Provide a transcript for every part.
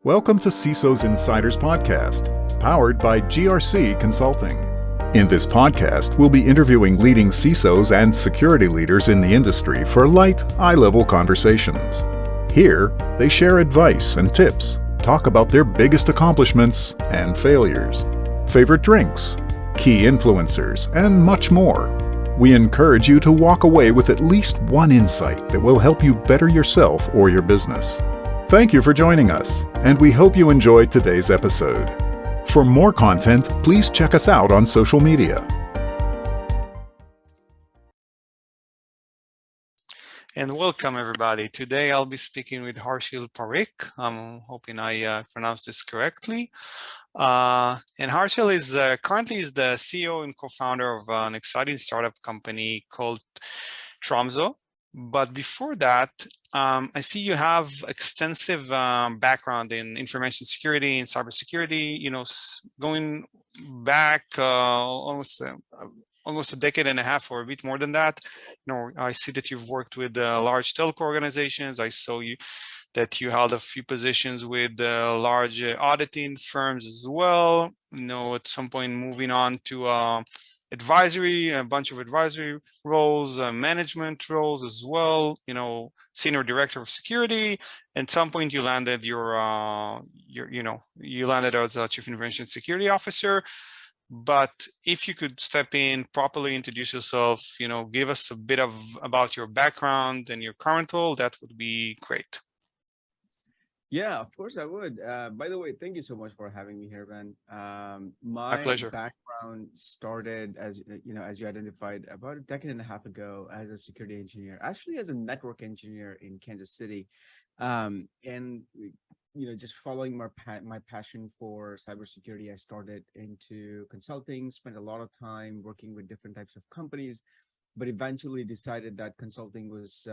Welcome to CISO's Insiders Podcast, powered by GRC Consulting. In this podcast, we'll be interviewing leading CISOs and security leaders in the industry for light, eye-level conversations. Here, they share advice and tips, talk about their biggest accomplishments and failures, favorite drinks, key influencers, and much more. We encourage you to walk away with at least one insight that will help you better yourself or your business. Thank you for joining us, and we hope you enjoyed today's episode. For more content, please check us out on social media. And welcome, everybody. Today I'll be speaking with Harshil Parikh. I'm hoping I pronounced this correctly. And Harshil is currently the CEO and co-founder of an exciting startup company called Tromzo. But before that, I see you have extensive background in information security and cybersecurity. You know, going back almost a decade and a half or a bit more than that. You know, I see that you've worked with large telco organizations. I saw that you held a few positions with large auditing firms as well. You know, at some point moving on to advisory, a bunch of advisory roles, management roles as well. You know, senior director of security. At some point, you landed you landed as a chief information security officer. But if you could step in, properly introduce yourself, you know, give us a bit about your background and your current role, that would be great. Yeah, of course I would. By the way, thank you so much for having me here, Ben. My pleasure. Background started, as you identified, about a decade and a half ago as a security engineer, actually as a network engineer in Kansas City. And just following my passion for cybersecurity, I started into consulting, spent a lot of time working with different types of companies, but eventually decided that consulting was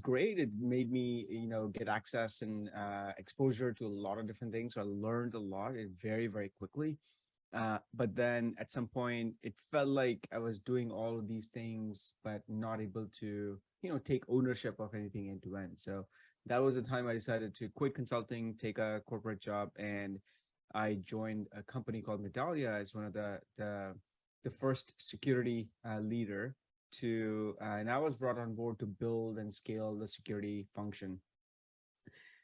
great. It made me, get access and exposure to a lot of different things. So I learned a lot very, very quickly. But then at some point, it felt like I was doing all of these things, but not able to, take ownership of anything end to end. So that was the time I decided to quit consulting, take a corporate job, and I joined a company called Medallia as one of the first security leader and I was brought on board to build and scale the security function.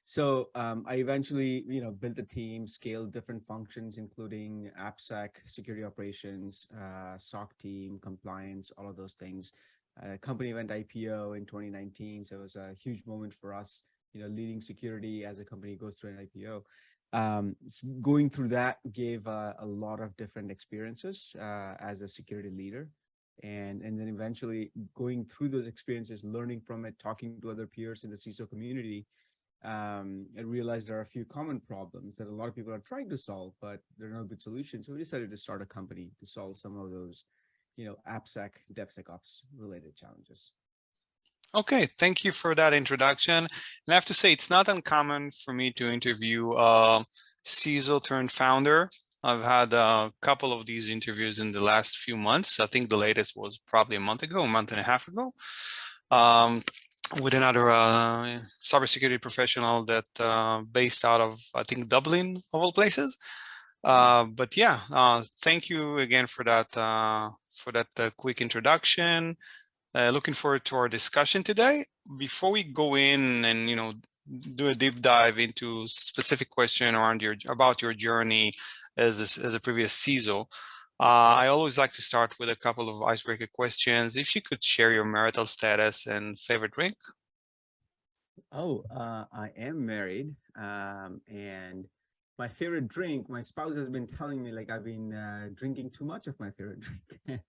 So I eventually, built a team, scaled different functions, including AppSec, security operations, SOC team, compliance, all of those things. Company went IPO in 2019, so it was a huge moment for us, leading security as a company goes through an IPO. Going through that gave a lot of different experiences as a security leader. And then eventually going through those experiences, learning from it, talking to other peers in the CISO community, I realized there are a few common problems that a lot of people are trying to solve, but there are no good solutions. So we decided to start a company to solve some of those, AppSec, DevSecOps related challenges. Okay, thank you for that introduction. And I have to say, it's not uncommon for me to interview a CISO turned founder. I've had a couple of these interviews in the last few months. I think the latest was probably a month and a half ago, with another cybersecurity professional that based out of, I think, Dublin, of all places. But yeah, thank you again for that quick introduction. Looking forward to our discussion today. Before we go in and do a deep dive into specific question about your journey as a previous CISO, I always like to start with a couple of icebreaker questions. If you could share your marital status and favorite drink. I am married, and my favorite drink, my spouse has been telling me I've been drinking too much of my favorite drink.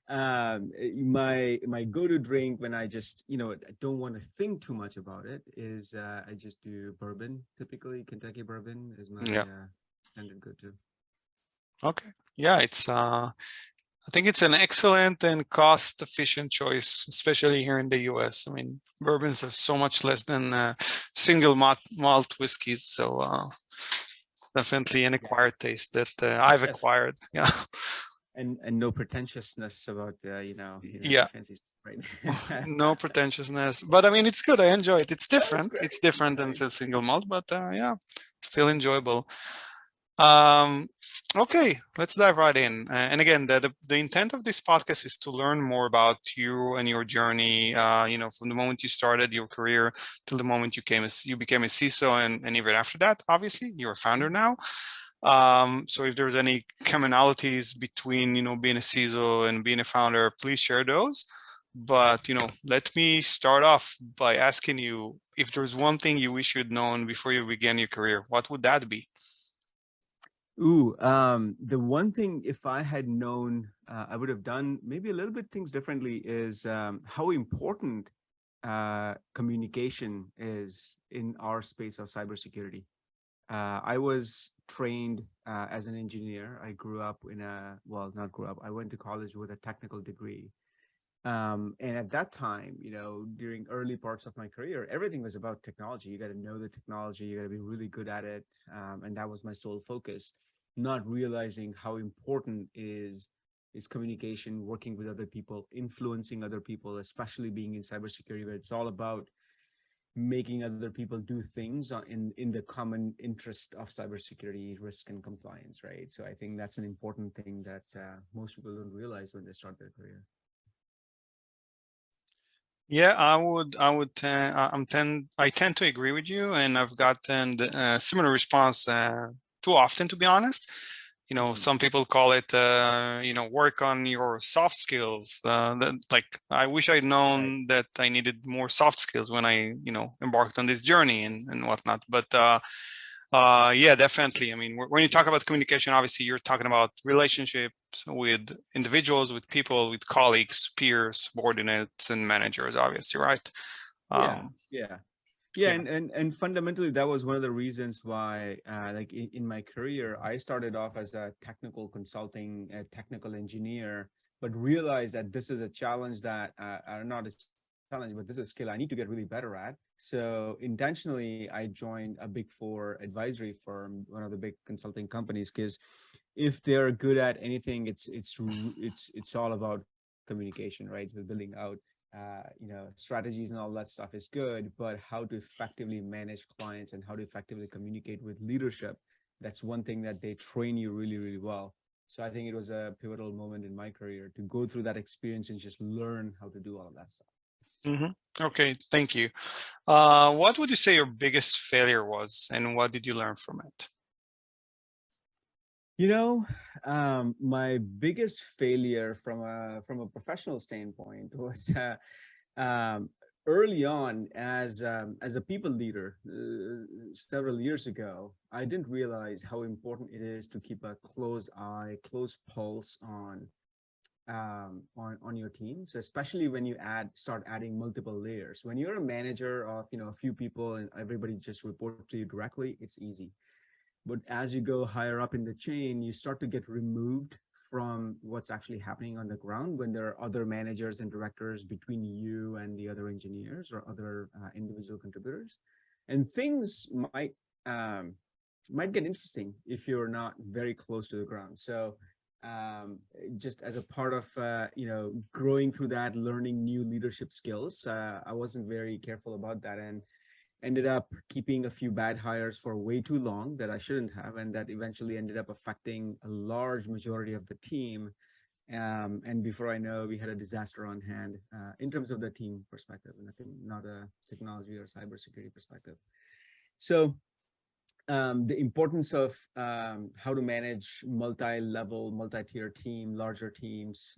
My go-to drink when I just don't want to think too much about it is I just do bourbon. Typically Kentucky bourbon is my standard go-to. Okay, yeah, it's I think it's an excellent and cost-efficient choice, especially here in the US. I mean, bourbons are so much less than single malt whiskeys, so definitely an acquired taste that I've acquired. Yeah. And no pretentiousness about Yeah, fancy stuff, right? no pretentiousness, but I mean, it's good. I enjoy it. It's That was different. great. It's different than Nice. a single malt, but yeah, still enjoyable. Um, okay, let's dive right in. And again, the intent of this podcast is to learn more about you and your journey. From the moment you started your career till the moment you became a CISO, and even after that, obviously, you're a founder now. So if there's any commonalities between being a CISO and being a founder, please share those. But let me start off by asking you if there's one thing you wish you'd known before you began your career, what would that be? Ooh, the one thing, if I had known, I would have done maybe a little bit things differently, is how important communication is in our space of cybersecurity. I was trained as an engineer. I grew up well, not grew up. I went to college with a technical degree. And at that time, during early parts of my career, everything was about technology. You got to know the technology, you got to be really good at it. And that was my sole focus, not realizing how important is communication, working with other people, influencing other people, especially being in cybersecurity, where it's all about making other people do things in the common interest of cybersecurity risk and compliance, right? So I think that's an important thing that most people don't realize when they start their career. Yeah, I tend to agree with you, and I've gotten a similar response too often, to be honest. Some people call it, work on your soft skills. I wish I'd Right. known that I needed more soft skills when I, embarked on this journey and whatnot. But yeah, definitely. I mean, when you talk about communication, obviously you're talking about relationships with individuals, with people, with colleagues, peers, subordinates, and managers, obviously, right? Yeah, Um, yeah. Yeah, yeah. and fundamentally, that was one of the reasons why, like in my career, I started off as a technical consulting, a technical engineer, but realized that this is a challenge that, not a challenge, but this is a skill I need to get really better at. So intentionally, I joined a Big Four advisory firm, one of the big consulting companies, because if they're good at anything, it's all about communication, right? So building out strategies and all that stuff is good, but how to effectively manage clients and how to effectively communicate with leadership, that's one thing that they train you really, really well. So I think it was a pivotal moment in my career to go through that experience and just learn how to do all of that stuff. Okay, thank you. What would you say your biggest failure was, and what did you learn from it? My biggest failure from a professional standpoint was um, early on as a people leader several years ago. I didn't realize how important it is to keep a close eye, close pulse on your team. So especially when you start adding multiple layers. When you're a manager of a few people and everybody just report to you directly, it's easy. But as you go higher up in the chain, you start to get removed from what's actually happening on the ground when there are other managers and directors between you and the other engineers or other individual contributors. And things might get interesting if you're not very close to the ground. So just as a part of growing through that, learning new leadership skills, I wasn't very careful about that, and ended up keeping a few bad hires for way too long that I shouldn't have, and that eventually ended up affecting a large majority of the team. And before I know, we had a disaster on hand in terms of the team perspective, and I think not a technology or cybersecurity perspective. So the importance of how to manage multi-level, multi-tier team, larger teams,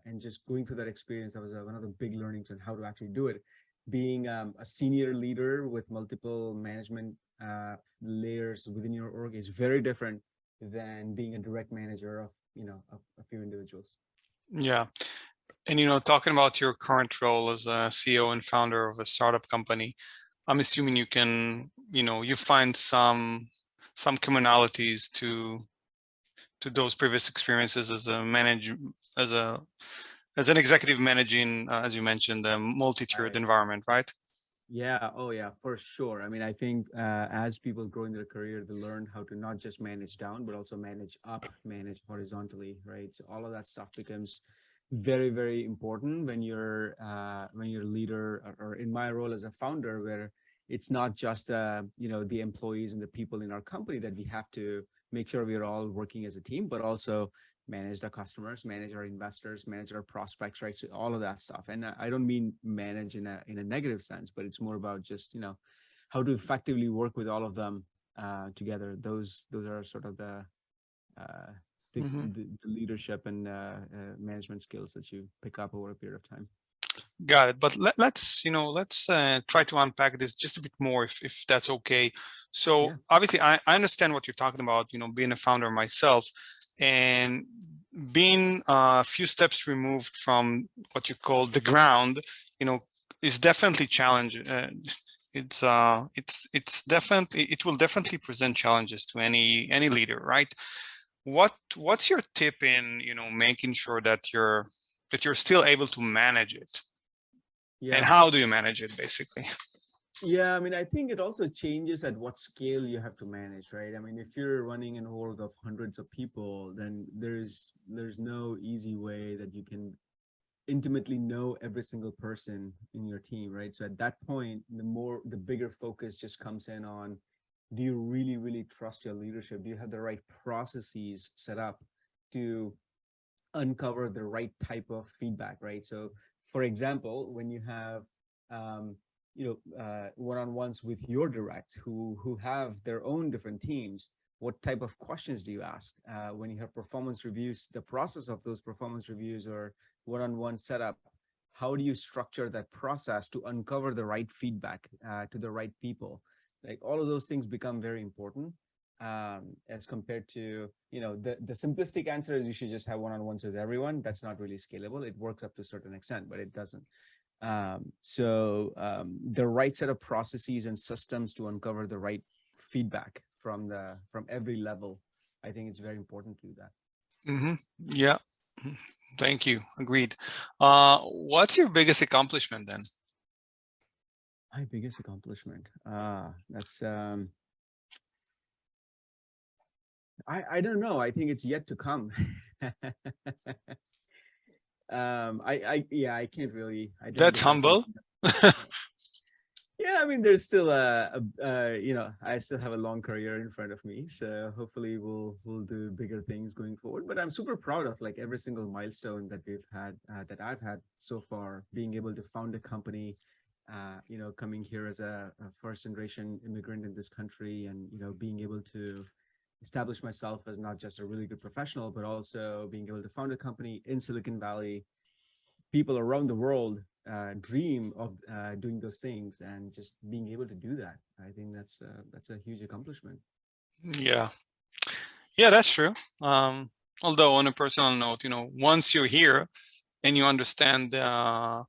and just going through that experience, that was one of the big learnings on how to actually do it. Being a senior leader with multiple management layers within your org is very different than being a direct manager of a few individuals. Yeah. And talking about your current role as a CEO and founder of a startup company, I'm assuming you find some commonalities to those previous experiences as as a as an executive managing, as you mentioned, a multi-tiered Right. environment, right? Yeah. Oh, yeah, for sure. I mean, I think as people grow in their career, they learn how to not just manage down, but also manage up, manage horizontally, right? So all of that stuff becomes very, very important when you're a leader, or in my role as a founder, where it's not just the employees and the people in our company that we have to make sure we're all working as a team, but also manage the customers, manage our investors, manage our prospects, right? So all of that stuff. And I don't mean manage in a negative sense, but it's more about just, how to effectively work with all of them together. Those are sort of uh, Mhm. the leadership and management skills that you pick up over a period of time. Got it. But let's try to unpack this just a bit more, if that's okay. So Yeah. obviously, I understand what you're talking about. Being a founder myself, and being a few steps removed from what you call the ground, is definitely challenging. It will definitely present challenges to any leader, right? What's your tip in making sure that you're still able to manage it? And Yeah. how do you manage it, basically? Yeah, I mean, I think it also changes at what scale you have to manage, right? I mean, if you're running an org of hundreds of people, then there's no easy way that you can intimately know every single person in your team, right? So at that point, the bigger focus just comes in on, do you really, really trust your leadership? Do you have the right processes set up to uncover the right type of feedback, right? So, for example, when you have one-on-ones with your direct who have their own different teams, what type of questions do you ask when you have performance reviews? The process of those performance reviews or one-on-one setup, how do you structure that process to uncover the right feedback to the right people? Like all of those things become very important as compared to, the simplistic answer is you should just have one-on-ones with everyone. That's not really scalable. It works up to a certain extent, but it doesn't. The right set of processes and systems to uncover the right feedback from every level, I think it's very important to do that. Mm-hmm. Yeah. Thank you. Agreed. What's your biggest accomplishment then? My biggest accomplishment. That's I don't know. I think it's yet to come. I can't really That's identify humble. something. Yeah, I mean, there's still I still have a long career in front of me, so hopefully we'll do bigger things going forward. But I'm super proud of like every single milestone that we've had, that I've had so far. Being able to found a company, coming here as a first generation immigrant in this country, and being able to establish myself as not just a really good professional, but also being able to found a company in Silicon Valley. People around the world dream of doing those things, and just being able to do that, I think that's a huge accomplishment. Yeah. Yeah, that's true. Although on a personal note, once you're here and you understand the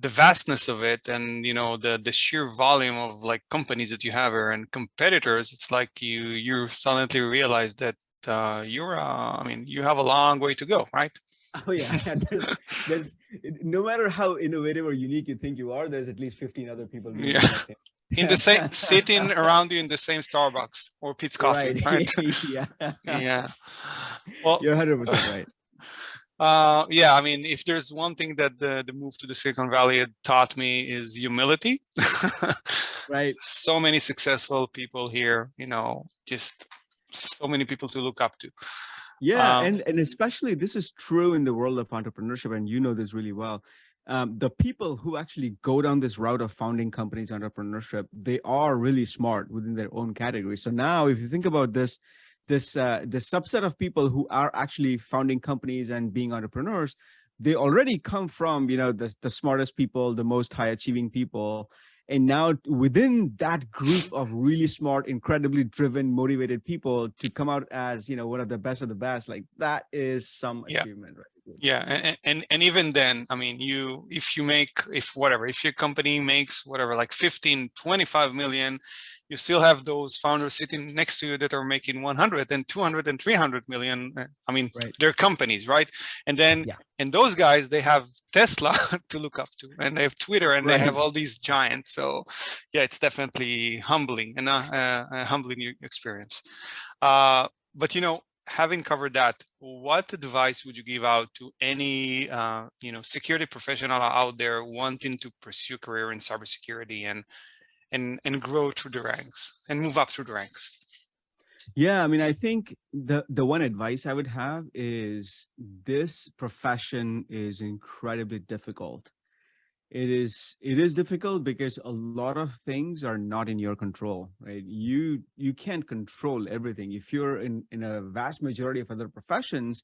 vastness of it, and the sheer volume of like companies that you have here and competitors, it's like you suddenly realize that you have a long way to go, right? Oh yeah, there's no matter how innovative or unique you think you are, there's at least 15 other people doing the Yeah. exact same. In the same, sitting around you in the same Starbucks or Pete's Coffee, Right. right? Yeah. Yeah. Well, You're 100% right. yeah, I mean, if there's one thing that the move to the Silicon Valley had taught me is humility. Right. So many successful people here, just so many people to look up to. Yeah, and especially this is true in the world of entrepreneurship, and you know this really well. The people who actually go down this route of founding companies, entrepreneurship, they are really smart within their own category. So now, if you think about this subset of people who are actually founding companies and being entrepreneurs, they already come from the smartest people, the most high achieving people. And now within that group of really smart, incredibly driven, motivated people to come out as, one of the best, like that is some Yeah. achievement, right? Yeah, and even then, I mean, if your company makes whatever, like 15, 25 million, you still have those founders sitting next to you that are making 100 and 200 and 300 million. I mean, Right. they're companies, right? And then, Yeah. and those guys, they have Tesla to look up to, and they have Twitter, and they have Right. all these giants. So yeah, it's definitely humbling, and a humbling experience. But having covered that, what advice would you give out to any security professional out there wanting to pursue a career in cybersecurity and grow through the ranks and move up through the ranks? Yeah, I mean, I think the one advice I would have is this profession is incredibly difficult. It is difficult because a lot of things are not in your control, right? You can't control everything. If you're in a vast majority of other professions,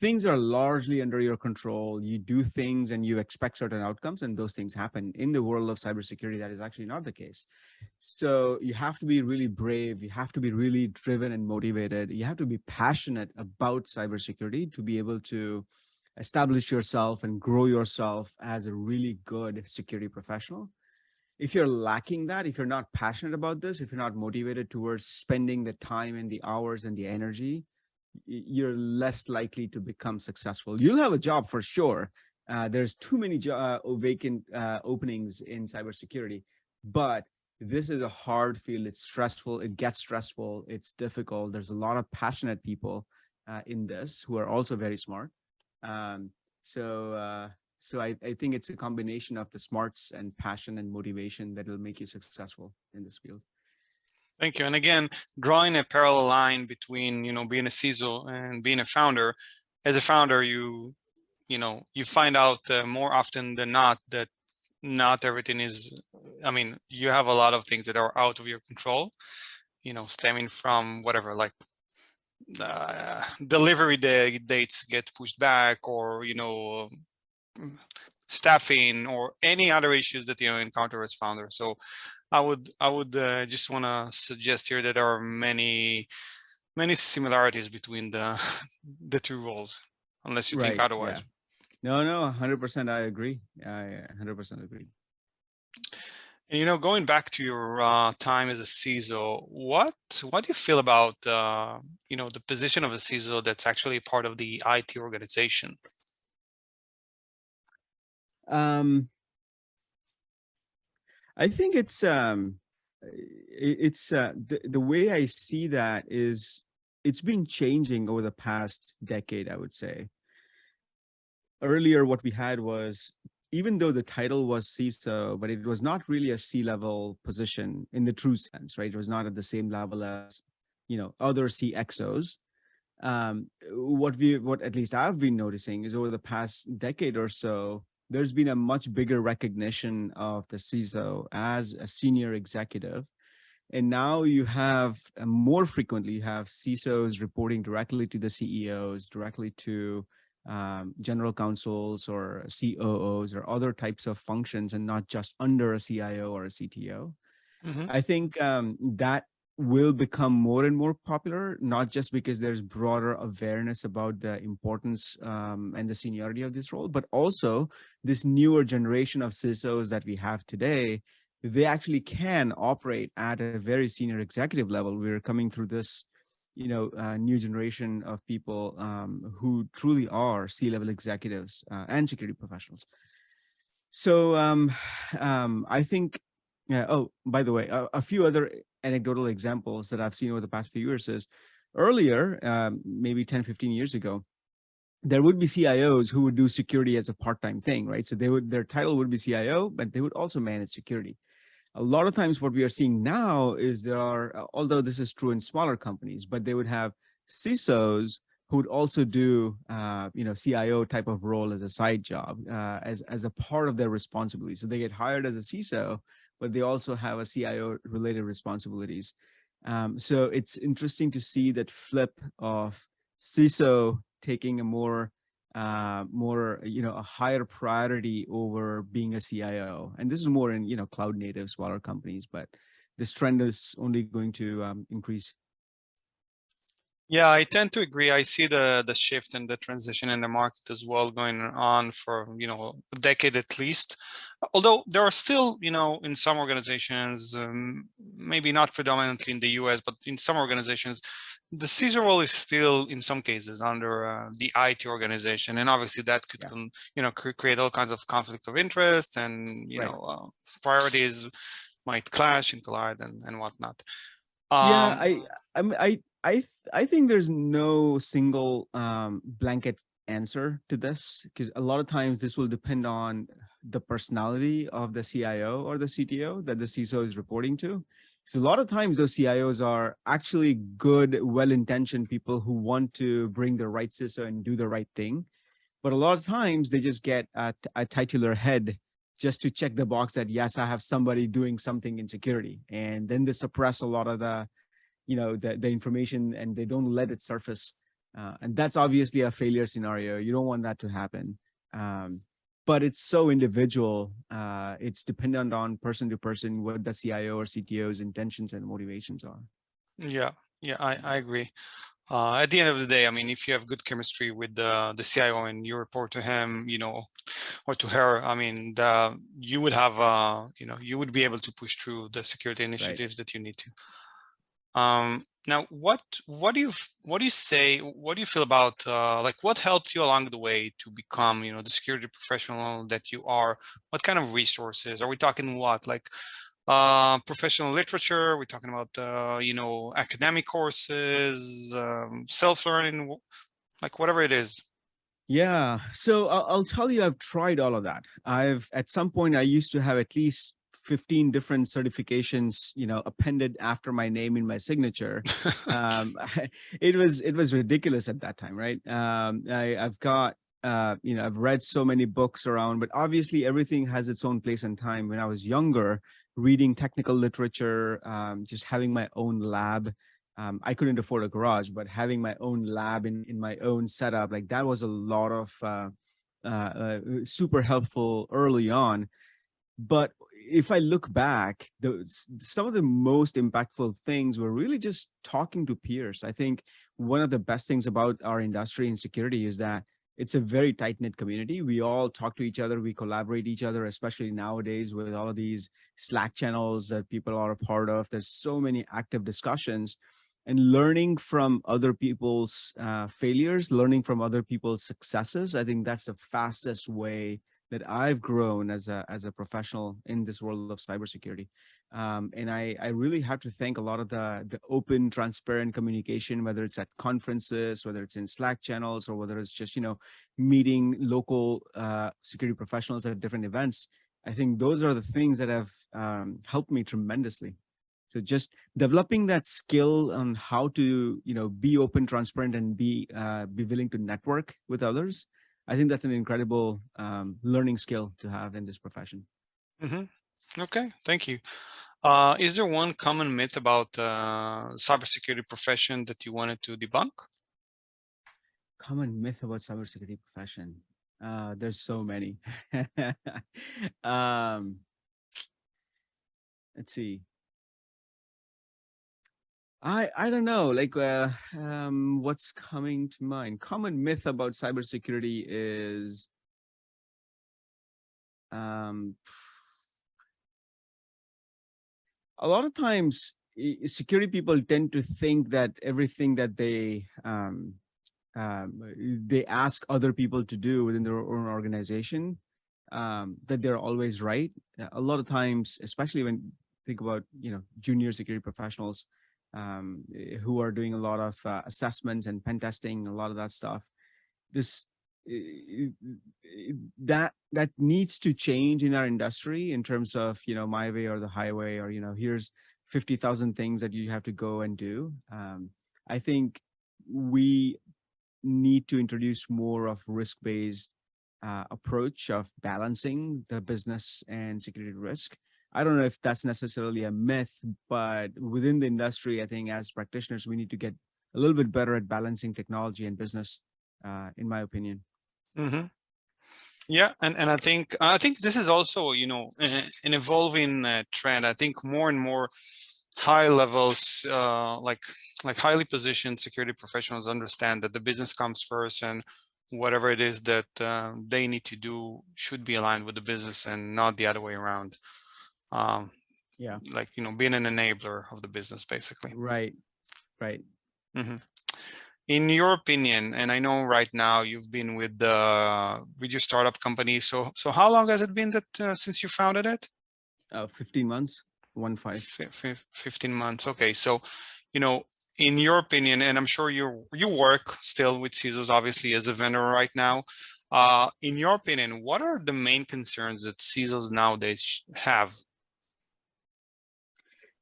things are largely under your control. You do things and you expect certain outcomes, and those things happen. In the world of cybersecurity, that is actually not the case. So you have to be really brave. You have to be really driven and motivated. You have to be passionate about cybersecurity to be able to establish yourself and grow yourself as a really good security professional. If you're lacking that, if you're not passionate about this, if you're not motivated towards spending the time and the hours and the energy, you're less likely to become successful. You'll have a job for sure. There's too many vacant openings in cybersecurity, but this is a hard field. It's stressful. It gets stressful. It's difficult. There's a lot of passionate people in this who are also very smart. Um, so I think it's a combination of the smarts and passion and motivation that will make you successful in this field. Thank you. And again, drawing a parallel line between, being a CISO and being a founder. As a founder, you find out more often than not that not everything is, I mean, you have a lot of things that are out of your control, stemming from whatever, like delivery dates get pushed back, or, staffing, or any other issues that you encounter as founder. So I would just want to suggest here that there are many similarities between the two roles, unless you think Right. otherwise. Yeah. No, 100%. I agree. I 100% agree. And going back to your time as a CISO, what do you feel about the position of a CISO that's actually part of the IT organization? I think the way I see that is it's been changing over the past decade, I would say. Earlier, what we had was, even though the title was CISO, but it was not really a C-level position in the true sense, right? It was not at the same level as, other CXOs. What at least I've been noticing is over the past decade or so, there's been a much bigger recognition of the CISO as a senior executive. And now you have more frequently, you have CISOs reporting directly to the CEOs, directly to general counsels or COOs or other types of functions, and not just under a CIO or a CTO. Mm-hmm. I think that will become more and more popular, not just because there's broader awareness about the importance and the seniority of this role, but also this newer generation of CISOs that we have today. They actually can operate at a very senior executive level. We're coming through this, new generation of people who truly are C-level executives and security professionals. So I think, oh, by the way, a few other anecdotal examples that I've seen over the past few years is earlier, maybe 10, 15 years ago, there would be CIOs who would do security as a part-time thing, right? So their title would be CIO, but they would also manage security. A lot of times what we are seeing now is there are, although this is true in smaller companies, but they would have CISOs who would also do, CIO type of role as a side job, as a part of their responsibility. So they get hired as a CISO, but they also have a CIO related responsibilities. So it's interesting to see that flip of CISO taking a more, a higher priority over being a CIO. And this is more in, cloud native, smaller companies, but this trend is only going to increase. Yeah, I tend to agree. I see the shift and the transition in the market as well going on for, a decade at least. Although there are still, in some organizations, maybe not predominantly in the US, but in some organizations, the CISO role is still in some cases under the IT organization. And obviously that could, create all kinds of conflict of interest and, Right. priorities might clash and collide and whatnot. Yeah, Um, I think there's no single blanket answer to this, because a lot of times this will depend on the personality of the CIO or the CTO that the CISO is reporting to. So a lot of times those CIOs are actually good, well-intentioned people who want to bring the right CISO and do the right thing. But a lot of times they just get a titular head just to check the box that, yes, I have somebody doing something in security. And then they suppress a lot of the information, and they don't let it surface. And that's obviously a failure scenario. You don't want that to happen. But it's so individual. It's dependent on person to person what the CIO or CTO's intentions and motivations are. yeah, I agree. At the end of the day, I mean, if you have good chemistry with the CIO and you report to him, or to her, I mean, you would have, you would be able to push through the security Right. initiatives that you need to. Now, what do you say? What do you feel about like what helped you along the way to become, the security professional that you are? What kind of resources are we talking? What like professional literature? We're talking about academic courses, self-learning, like whatever it is. Yeah. So I'll tell you, I've tried all of that. At some point, I used to have at least 15 different certifications, appended after my name in my signature. Um, it was ridiculous at that time, right? I've got, I've read so many books around, but obviously everything has its own place and time. When I was younger, reading technical literature, just having my own lab, I couldn't afford a garage, but having my own lab in my own setup, like that was a lot of super helpful early on. But if I look back, some of the most impactful things were really just talking to peers. I think one of the best things about our industry in security is that it's a very tight-knit community. We all talk to each other, we collaborate each other, especially nowadays with all of these Slack channels that people are a part of. There's so many active discussions, and learning from other people's failures, learning from other people's successes. I think that's the fastest way that I've grown as a professional in this world of cybersecurity. And I really have to thank a lot of the open, transparent communication, whether it's at conferences, whether it's in Slack channels, or whether it's just, meeting local security professionals at different events. I think those are the things that have helped me tremendously. So just developing that skill on how to, be open, transparent, and be willing to network with others. I think that's an incredible learning skill to have in this profession. Okay, thank you. Is there one common myth about cybersecurity profession that you wanted to debunk? Common myth about cybersecurity profession. There's so many. um, let's see. I don't know, like what's coming to mind. Common myth about cybersecurity is um, a lot of times security people tend to think that everything that they ask other people to do within their own organization, that they're always right. A lot of times, especially when think about junior security professionals who are doing a lot of assessments and pen testing, a lot of that stuff. This that needs to change in our industry in terms of my way or the highway, or here's 50,000 things that you have to go and do. I think we need to introduce more of risk-based approach of balancing the business and security risk. I don't know if that's necessarily a myth, but within the industry, I think as practitioners, we need to get a little bit better at balancing technology and business, in my opinion. Mm-hmm. Yeah, and I think this is also an evolving trend. I think more and more high levels, like highly positioned security professionals understand that the business comes first, and whatever it is that they need to do should be aligned with the business and not the other way around. Yeah. Like, being an enabler of the business, basically. Right. Right. Mhm. In your opinion, and I know right now you've been with your startup company, so how long has it been that since you founded it? 15 months, 1-5. 15 months. Okay, so in your opinion, and I'm sure you work still with CISOs, obviously, as a vendor right now. In your opinion, what are the main concerns that CISOs nowadays have?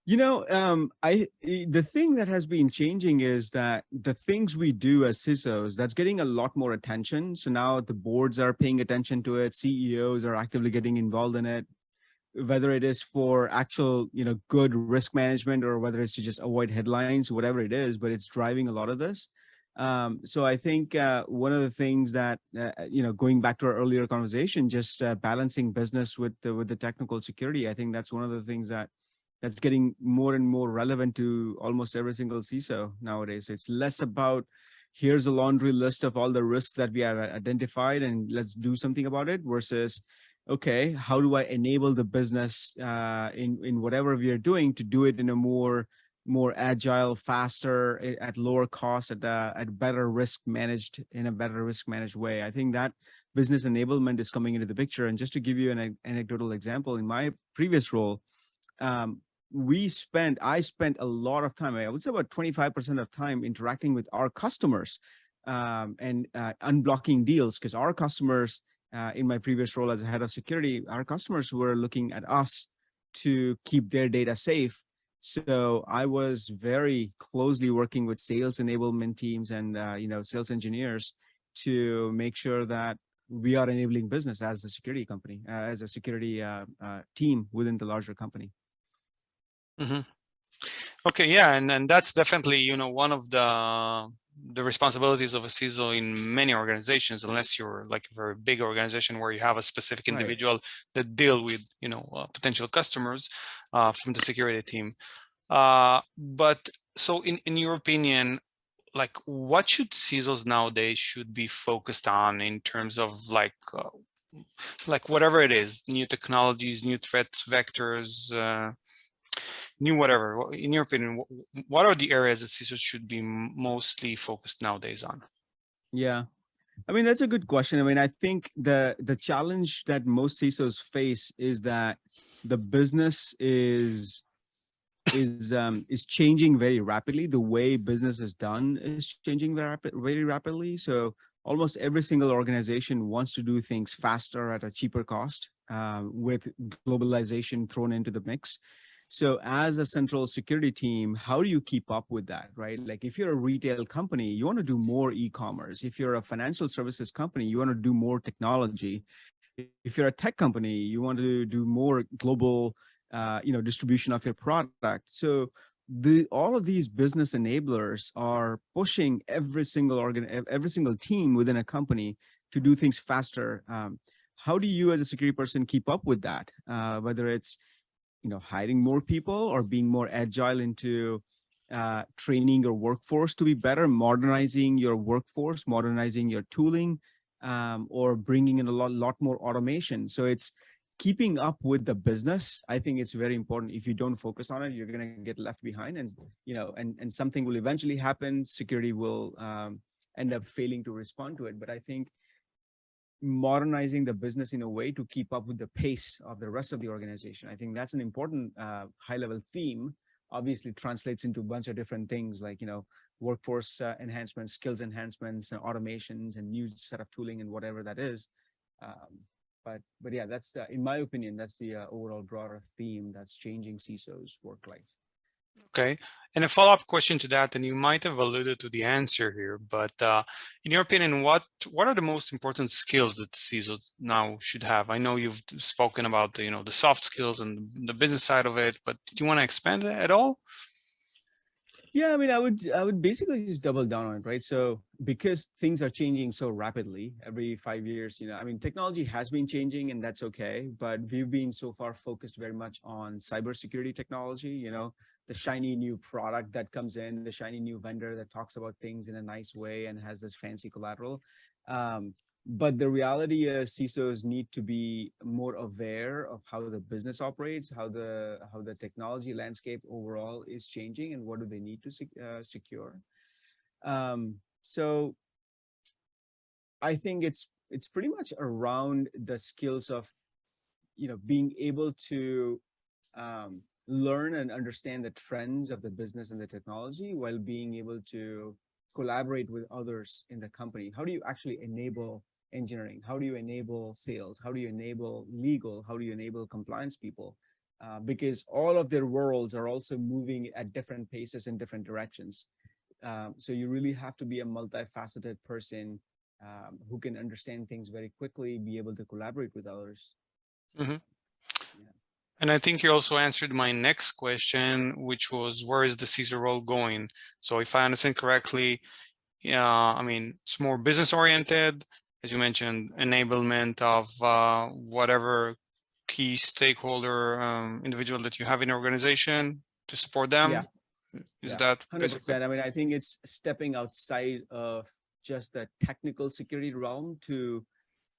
The thing that has been changing is that the things we do as CISOs, that's getting a lot more attention. So now the boards are paying attention to it. CEOs are actively getting involved in it, whether it is for actual, good risk management or whether it's to just avoid headlines, whatever it is, but it's driving a lot of this. So I think one of the things that, going back to our earlier conversation, just balancing business with the technical security, I think that's one of the things that's getting more and more relevant to almost every single CISO nowadays. It's less about here's a laundry list of all the risks that we have identified and let's do something about it, versus, okay, how do I enable the business in whatever we are doing to do it in a more agile, faster, at lower cost, at better risk managed, in a better risk managed way. I think that business enablement is coming into the picture. And just to give you an anecdotal example, in my previous role, I spent a lot of time, I would say about 25% of time, interacting with our customers and unblocking deals, because our customers, in my previous role as a head of security, our customers were looking at us to keep their data safe. So I was very closely working with sales enablement teams and sales engineers to make sure that we are enabling business as a security company, as a security team within the larger company. Mm-hmm. Okay, yeah, and that's definitely one of the responsibilities of a CISO in many organizations, unless you're like a very big organization where you have a specific individual that deal with potential customers from the security team. But so in your opinion, like, what should CISOs nowadays should be focused on in terms of like whatever it is, new technologies, new threat vectors, new whatever. In your opinion, what are the areas that CISOs should be mostly focused nowadays on? Yeah, I mean, that's a good question. I mean, I think the challenge that most CISOs face is that the business is changing very rapidly. The way business is done is changing very rapidly. So almost every single organization wants to do things faster at a cheaper cost, with globalization thrown into the mix. So as a central security team, how do you keep up with that, right? Like if you're a retail company, you want to do more e-commerce. If you're a financial services company, you want to do more technology. If you're a tech company, you want to do more global, distribution of your product. So all of these business enablers are pushing every single team within a company to do things faster. How do you, as a security person, keep up with that? Whether it's hiring more people or being more agile into training your workforce to be better, modernizing your workforce, modernizing your tooling, or bringing in a lot more automation. So it's keeping up with the business. I think it's very important. If you don't focus on it, you're going to get left behind, and and something will eventually happen. Security will end up failing to respond to it. But I think modernizing the business in a way to keep up with the pace of the rest of the organization, I think that's an important high-level theme. Obviously translates into a bunch of different things like workforce enhancements, skills enhancements, and automations, and new set of tooling, and whatever that is. But yeah, that's in my opinion, that's the overall broader theme that's changing CISO's work life. Okay, and a follow-up question to that, and you might have alluded to the answer here, but in your opinion, what are the most important skills that CISOs now should have? I know you've spoken about the soft skills and the business side of it, but do you want to expand at all? Yeah, I mean, I would basically just double down on it, right? So because things are changing so rapidly every 5 years, I mean, technology has been changing, and that's okay. But we've been so far focused very much on cybersecurity technology, the shiny new product that comes in, the shiny new vendor that talks about things in a nice way and has this fancy collateral. But the reality is CISOs need to be more aware of how the business operates, how the technology landscape overall is changing, and what do they need to secure. So I think it's pretty much around the skills of, being able to learn and understand the trends of the business and the technology while being able to collaborate with others in the company. How do you actually enable engineering? How do you enable sales? How do you enable legal? How do you enable compliance people? Because all of their worlds are also moving at different paces in different directions. So you really have to be a multifaceted person who can understand things very quickly, be able to collaborate with others. Mm-hmm. Yeah. And I think you also answered my next question, which was, where is the CISO role going? So if I understand correctly, I mean, it's more business oriented, as you mentioned, enablement of whatever key stakeholder individual that you have in your organization to support them. Yeah. Is Yeah, that 100%. I mean, I think it's stepping outside of just the technical security realm to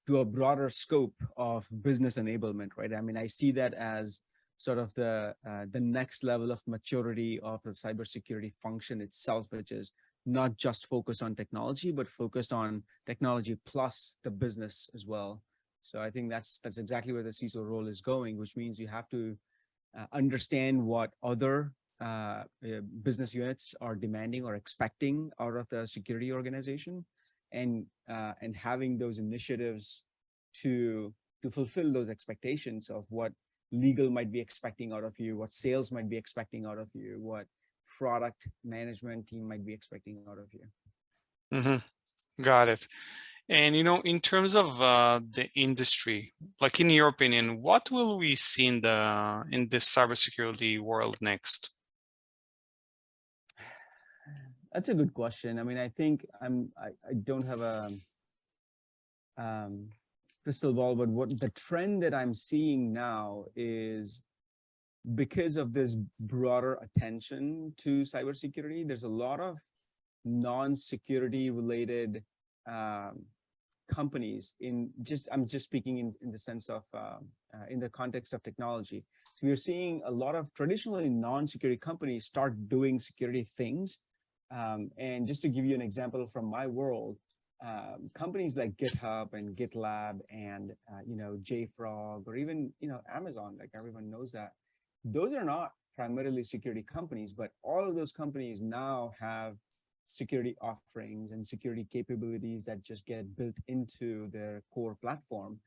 a broader scope of business enablement, right? I mean, I see that as sort of the next level of maturity of the cybersecurity function itself, which is not just focused on technology, but focused on technology plus the business as well. So I think that's exactly where the CISO role is going, which means you have to understand what other business units are demanding or expecting out of the security organization, and having those initiatives to fulfill those expectations of what legal might be expecting out of you, what sales might be expecting out of you, what product management team might be expecting out of you. Mm-hmm. Got it. And, in terms of the industry, like in your opinion, what will we see in this cybersecurity world next? That's a good question. I mean, I think I don't have a crystal ball, but what the trend that I'm seeing now is, because of this broader attention to cybersecurity, there's a lot of non-security related companies I'm just speaking in the sense of in the context of technology. So we're seeing a lot of traditionally non-security companies start doing security things. And just to give you an example from my world, companies like GitHub and GitLab and JFrog, or even Amazon, like everyone knows that, those are not primarily security companies, but all of those companies now have security offerings and security capabilities that just get built into their core platform.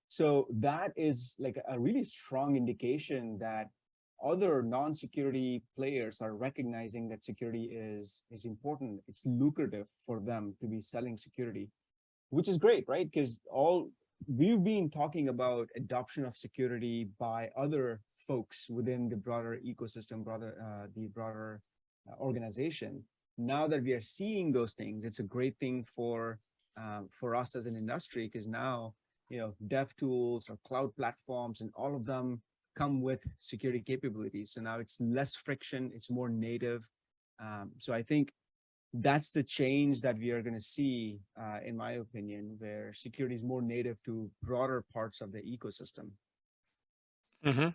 So that is like a really strong indication that other non-security players are recognizing that security is important. It's lucrative for them to be selling security, which is great, right? Because we've been talking about adoption of security by other folks within the broader ecosystem, the broader organization. Now that we are seeing those things, it's a great thing for us as an industry, because now dev tools or cloud platforms and all of them come with security capabilities. So now it's less friction, it's more native. So I think that's the change that we are going to see, in my opinion, where security is more native to broader parts of the ecosystem. Mm-hmm.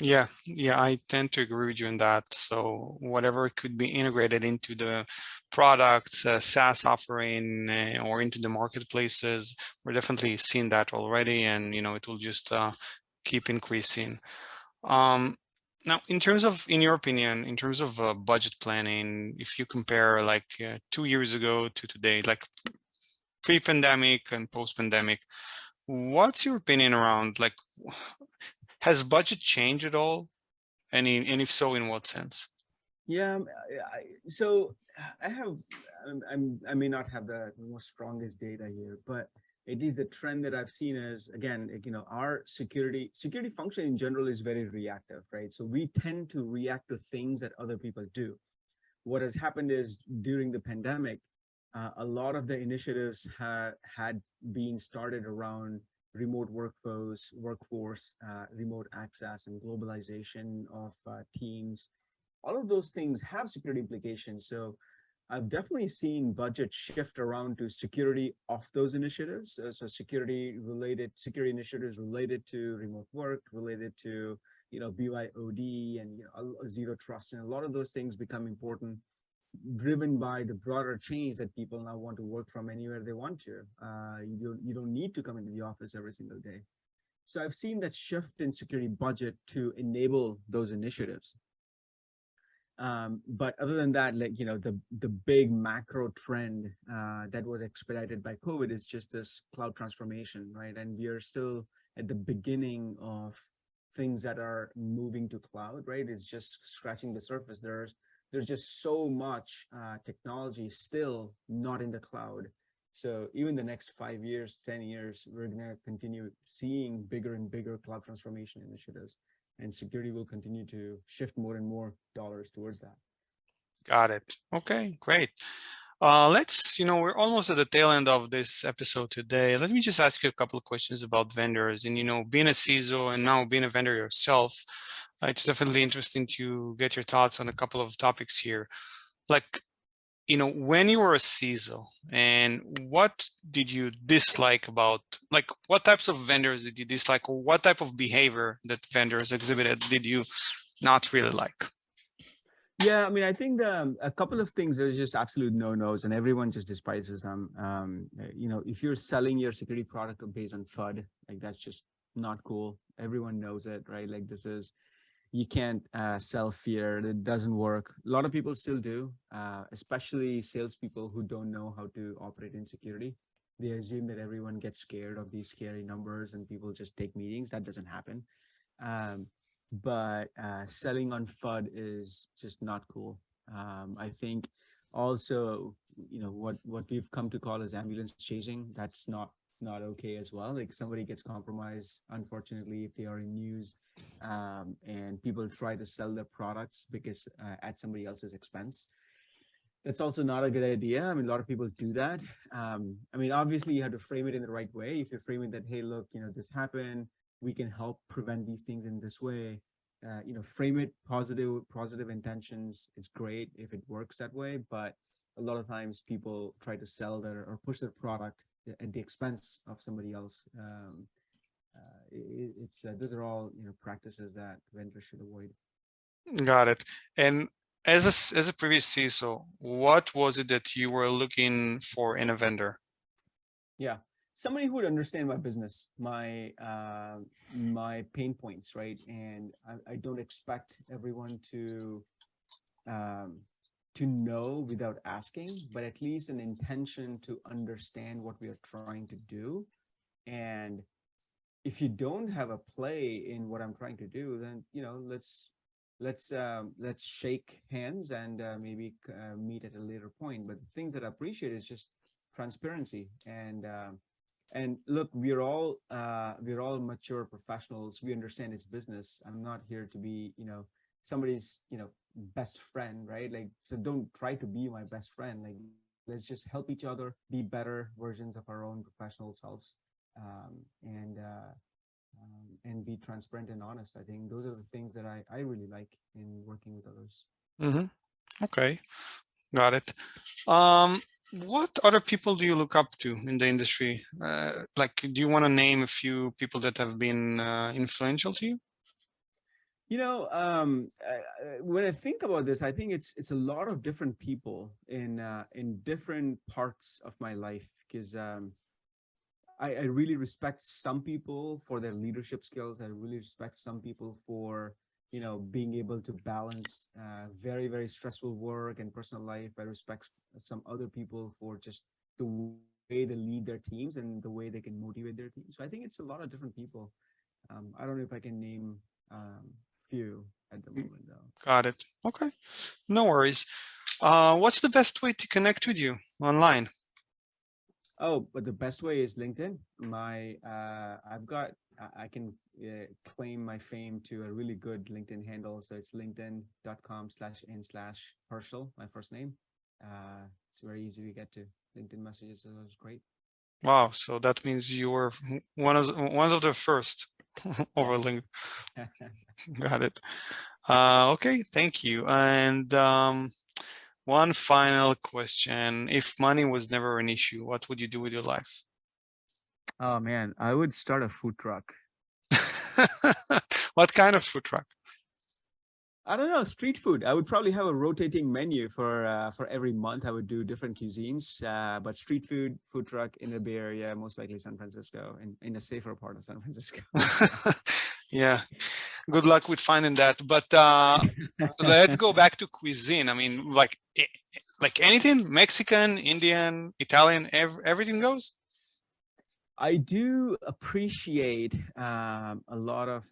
Yeah, I tend to agree with you on that. So whatever could be integrated into the products, SaaS offering, or into the marketplaces, we're definitely seeing that already, and it will just keep increasing. Now, in your opinion, in terms of budget planning, if you compare like 2 years ago to today, like pre-pandemic and post-pandemic, what's your opinion around, like, has budget changed at all? And if so, in what sense? Yeah, so I may not have the most strongest data here, but it is the trend that I've seen is, again, our security function in general is very reactive, right? So we tend to react to things that other people do. What has happened is, during the pandemic, a lot of the initiatives had been started around remote workforce, remote access, and globalization of teams. All of those things have security implications. So I've definitely seen budget shift around to security of those initiatives. So security initiatives related to remote work, related to BYOD and zero trust, and a lot of those things become important, driven by the broader change that people now want to work from anywhere they want to. You don't need to come into the office every single day. So I've seen that shift in security budget to enable those initiatives. But other than that, the big macro trend that was expedited by COVID is just this cloud transformation, right? And we are still at the beginning of things that are moving to cloud, right? It's just scratching the surface. There's just so much technology still not in the cloud. So even the next 5 years, 10 years, we're going to continue seeing bigger and bigger cloud transformation initiatives, and security will continue to shift more and more dollars towards that. Got it. Okay, great. We're almost at the tail end of this episode today. Let me just ask you a couple of questions about vendors. And, being a CISO and now being a vendor yourself, it's definitely interesting to get your thoughts on a couple of topics here. When you were a CISO, and what did you dislike about, what types of vendors did you dislike, or what type of behavior that vendors exhibited did you not really like? Yeah, I mean, I think a couple of things are just absolute no-nos, and everyone just despises them. If you're selling your security product based on FUD, that's just not cool. Everyone knows it, right? You can't sell fear. It doesn't work. A lot of people still do, especially salespeople who don't know how to operate in security. They assume that everyone gets scared of these scary numbers and people just take meetings. That doesn't happen. But selling on FUD is just not cool. I think also, what we've come to call as ambulance chasing, that's not okay as well. Somebody gets compromised, unfortunately, if they are in news, and people try to sell their products because at somebody else's expense. That's also not a good idea. I mean, a lot of people do that. Obviously you have to frame it in the right way. If you frame it that, hey, look, this happened, we can help prevent these things in this way. Frame it positive intentions. It's great if it works that way, but a lot of times people try to sell or push their product at the expense of somebody else. Those are all practices that vendors should avoid. Got it. And as a previous CISO, what was it that you were looking for in a vendor? Yeah, somebody who would understand my business, my pain points, right? And I don't expect everyone to know without asking, but at least an intention to understand what we are trying to do. And if you don't have a play in what I'm trying to do, then let's shake hands and maybe meet at a later point. But the thing that I appreciate is just transparency. And look, we're all mature professionals. We understand it's business. I'm not here to be somebody's best friend, right? So don't try to be my best friend. Let's just help each other be better versions of our own professional selves, and be transparent and honest. I think those are the things that I really like in working with others. Mm-hmm. Okay, got it. What other people do you look up to in the industry? Do you want to name a few people that have been influential to you? When I think about this, I think it's a lot of different people in different parts of my life, because I really respect some people for their leadership skills. I really respect some people for being able to balance very, very stressful work and personal life. I respect some other people for just the way they lead their teams and the way they can motivate their teams. So I think it's a lot of different people. I don't know if I can name few at the moment, though. Got it. Okay, no worries. What's the best way to connect with you online? Oh, but the best way is LinkedIn. I can claim my fame to a really good LinkedIn handle. So it's linkedin.com/n/Harshil, my first name. It's very easy to get to. LinkedIn messages is great. Wow. So that means you were one of the first over Yes. LinkedIn. Got it. Okay. Thank you. And one final question. If money was never an issue, what would you do with your life? Oh man, I would start a food truck. What kind of food truck? I don't know, street food. I would probably have a rotating menu for every month. I would do different cuisines, but street food truck in the Bay Area, most likely San Francisco, in a safer part of San Francisco. Yeah. Good luck with finding that. But let's go back to cuisine. I mean, like anything, Mexican, Indian, Italian, everything goes. I do appreciate a lot of.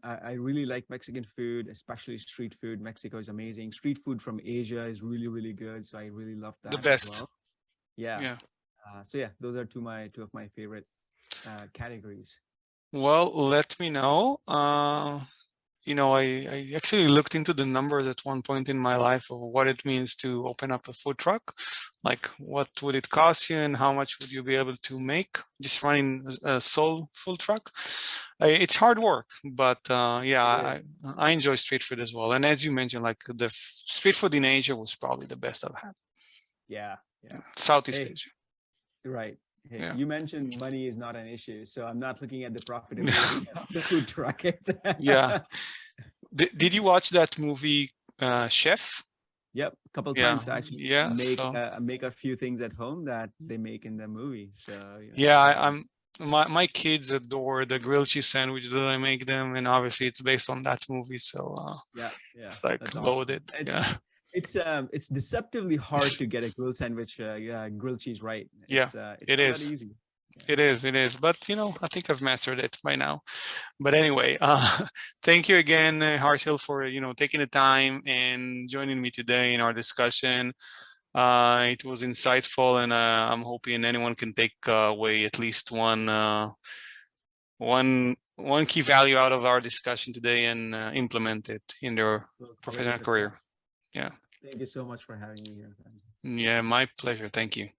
I really like Mexican food, especially street food. Mexico is amazing. Street food from Asia is really, really good. So I really love that The as best. well. Yeah. Yeah. So yeah, those are two of my favorite categories. Well, let me know. I actually looked into the numbers at one point in my life of what it means to open up a food truck. Like, what would it cost you and how much would you be able to make just running a sole food truck? It's hard work, but yeah, I enjoy street food as well. And as you mentioned, like the street food in Asia was probably the best I've had. Yeah. Southeast Asia. Right. Hey, Yeah. you mentioned money is not an issue, so I'm not looking at the profitability of the food truck. Yeah. Did you watch that movie, Chef? Yep, a couple Yeah. times I actually Yeah. make a few things at home that they make in the movie. So yeah, my kids adore the grilled cheese sandwich that I make them, and obviously it's based on that movie. So yeah, it's like that's awesome. loaded. Yeah. It's deceptively hard to get a grilled sandwich, grilled cheese right. It's it not is. that easy. It is. But I think I've mastered it by now. But anyway, thank you again, Harshil, for taking the time and joining me today in our discussion. It was insightful, and I'm hoping anyone can take away at least one key value out of our discussion today and implement it in their professional career. Yeah. Thank you so much for having me here. Yeah, my pleasure. Thank you.